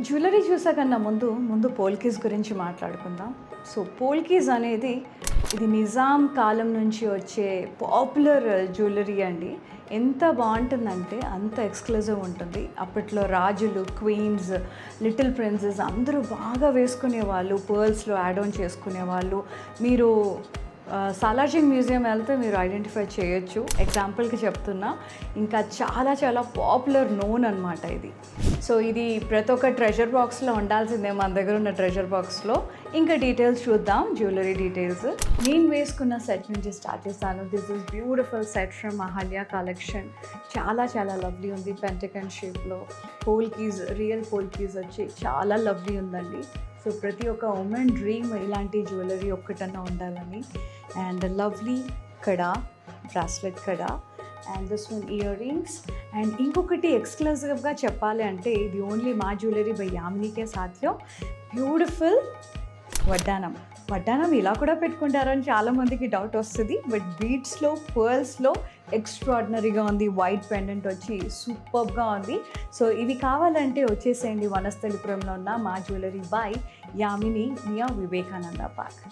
Jewellery చూసాకన్నా ముందు పోల్కీస్ గురించి మాట్లాడుకుందాం. సో పోల్కీస్ అనేది ఇది నిజాం కాలం నుంచి వచ్చే పాపులర్ జ్యువెలరీ అండి. ఎంత బాగుంటుందంటే అంత ఎక్స్క్లూజివ్ ఉంటుంది. అప్పట్లో రాజులు, క్వీన్స్, లిటిల్ ప్రిన్సెస్ అందరూ బాగా వేసుకునేవాళ్ళు, పర్ల్స్లో యాడ్ ఆన్ చేసుకునేవాళ్ళు. మీరు సాలార్జంగ్ మ్యూజియం వెళ్తే మీరు ఐడెంటిఫై చేయొచ్చు. ఎగ్జాంపుల్కి చెప్తున్నా, ఇంకా చాలా చాలా పాపులర్ నోన్ అనమాట ఇది. సో ఇది ప్రతి ఒక్క ట్రెజర్ బాక్స్లో ఉండాల్సిందే, మన దగ్గర ఉన్న ట్రెజర్ బాక్స్లో. ఇంకా డీటెయిల్స్ చూద్దాం, జ్యువెలరీ డీటెయిల్స్. నేను వేసుకున్న సెట్ నుంచి స్టార్ట్ చేస్తాను. This is beautiful set from Ahalya collection. చాలా చాలా లవ్లీ ఉంది. పెంటగన్ షేప్లో పోల్కీస్, రియల్ పోల్కీస్ వచ్చి చాలా లవ్లీ ఉందండి. సో ప్రతి ఒక్క ఉమెన్ డ్రీమ్ ఇలాంటి జ్యువెలరీ ఒక్కటన్నా ఉండాలని. And lovely kada, bracelet kada, and this one ear rings. And ఇంకొకటి ఎక్స్క్లూజివ్గా చెప్పాలి అంటే ఇది ఓన్లీ మా జ్యువెలరీ బై యామినీకే సాధ్యం. బ్యూటిఫుల్ వడ్డానం ఇలా కూడా పెట్టుకుంటారని చాలామందికి డౌట్ వస్తుంది. బట్ బీడ్స్లో, పర్ల్స్లో ఎక్స్ట్రాడినరీగా ఉంది. వైట్ పెండెంట్ వచ్చి సూపర్గా ఉంది. సో ఇవి కావాలంటే వచ్చేసేయండి వనస్థలిపురంలో ఉన్న మా jewellery by Yamini near Vivekananda park.